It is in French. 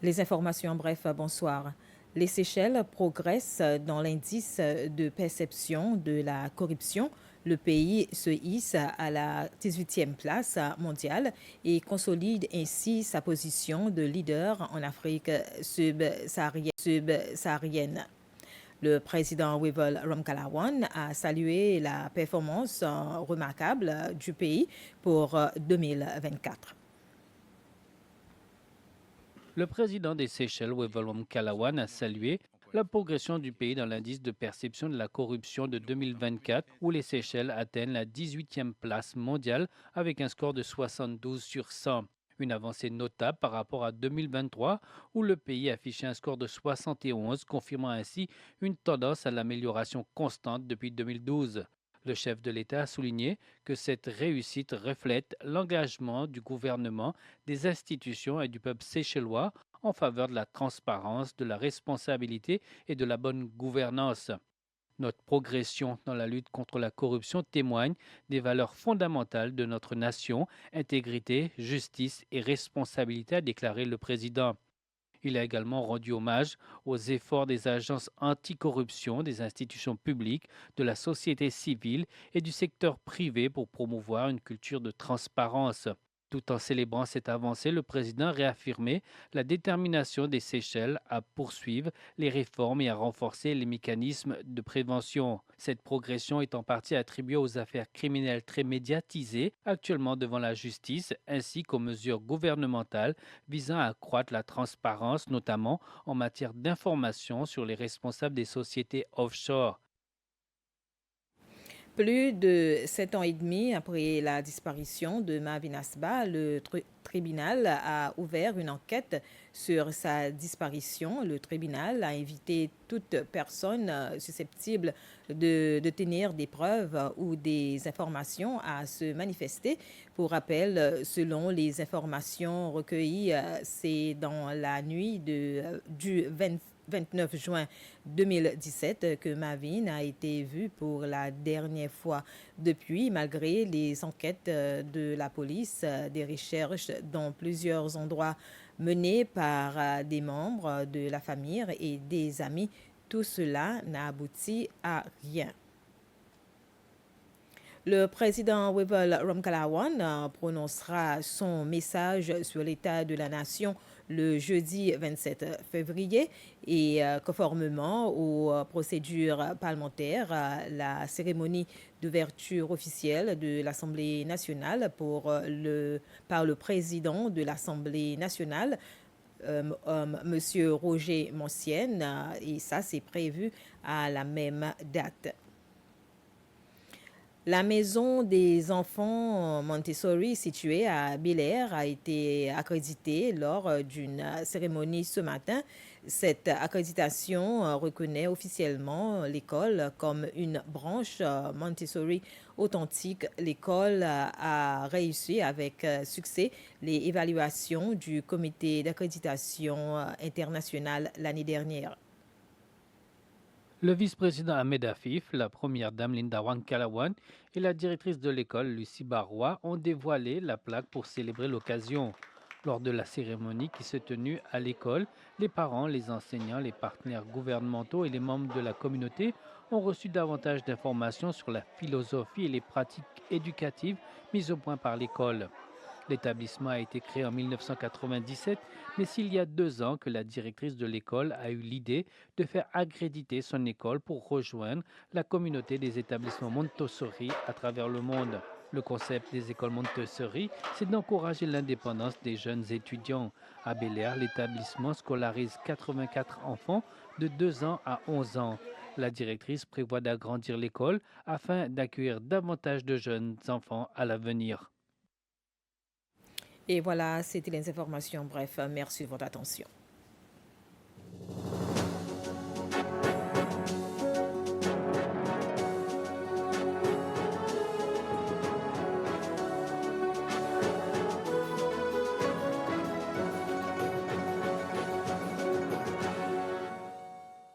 Les informations en bref, bonsoir. Les Seychelles progressent dans l'indice de perception de la corruption. Le pays se hisse à la 18e place mondiale et consolide ainsi sa position de leader en Afrique subsaharienne. Le président Wivell Ramkalawan a salué la performance remarquable du pays pour 2024. Le président des Seychelles, Wevaloum Kalawan, a salué la progression du pays dans l'indice de perception de la corruption de 2024, où les Seychelles atteignent la 18e place mondiale avec un score de 72 sur 100. Une avancée notable par rapport à 2023, où le pays affichait un score de 71, confirmant ainsi une tendance à l'amélioration constante depuis 2012. Le chef de l'État a souligné que cette réussite reflète l'engagement du gouvernement, des institutions et du peuple séchellois en faveur de la transparence, de la responsabilité et de la bonne gouvernance. Notre progression dans la lutte contre la corruption témoigne des valeurs fondamentales de notre nation, intégrité, justice et responsabilité, a déclaré le président. Il a également rendu hommage aux efforts des agences anticorruption, des institutions publiques, de la société civile et du secteur privé pour promouvoir une culture de transparence. Tout en célébrant cette avancée, le président a réaffirmé la détermination des Seychelles à poursuivre les réformes et à renforcer les mécanismes de prévention. Cette progression est en partie attribuée aux affaires criminelles très médiatisées actuellement devant la justice, ainsi qu'aux mesures gouvernementales visant à accroître la transparence, notamment en matière d'information sur les responsables des sociétés offshore. Plus de 7 ans et demi après la disparition de Mavin Asba, le tribunal a ouvert une enquête sur sa disparition. Le tribunal a invité toute personne susceptible de tenir des preuves ou des informations à se manifester. Pour rappel, selon les informations recueillies, c'est dans la nuit du 29 juin 2017 que Mavin a été vue pour la dernière fois. Depuis, malgré les enquêtes de la police, des recherches dans plusieurs endroits menées par des membres de la famille et des amis, tout cela n'a abouti à rien. Le président Wivell Ramkalawan prononcera son message sur l'état de la nation le jeudi 27 février et conformément aux procédures parlementaires, la cérémonie d'ouverture officielle de l'Assemblée nationale par le président de l'Assemblée nationale, Monsieur Roger Moncienne, et ça c'est prévu à la même date. La maison des enfants Montessori située à Bel-Air a été accréditée lors d'une cérémonie ce matin. Cette accréditation reconnaît officiellement l'école comme une branche Montessori authentique. L'école a réussi avec succès les évaluations du comité d'accréditation international l'année dernière. Le vice-président Ahmed Afif, la première dame Linda Wankalawan et la directrice de l'école Lucie Barrois ont dévoilé la plaque pour célébrer l'occasion. Lors de la cérémonie qui s'est tenue à l'école, les parents, les enseignants, les partenaires gouvernementaux et les membres de la communauté ont reçu davantage d'informations sur la philosophie et les pratiques éducatives mises au point par l'école. L'établissement a été créé en 1997, mais c'est il y a 2 ans que la directrice de l'école a eu l'idée de faire accréditer son école pour rejoindre la communauté des établissements Montessori à travers le monde. Le concept des écoles Montessori, c'est d'encourager l'indépendance des jeunes étudiants. À Bel Air, l'établissement scolarise 84 enfants de 2 ans à 11 ans. La directrice prévoit d'agrandir l'école afin d'accueillir davantage de jeunes enfants à l'avenir. Et voilà, c'était les informations. Bref, merci de votre attention.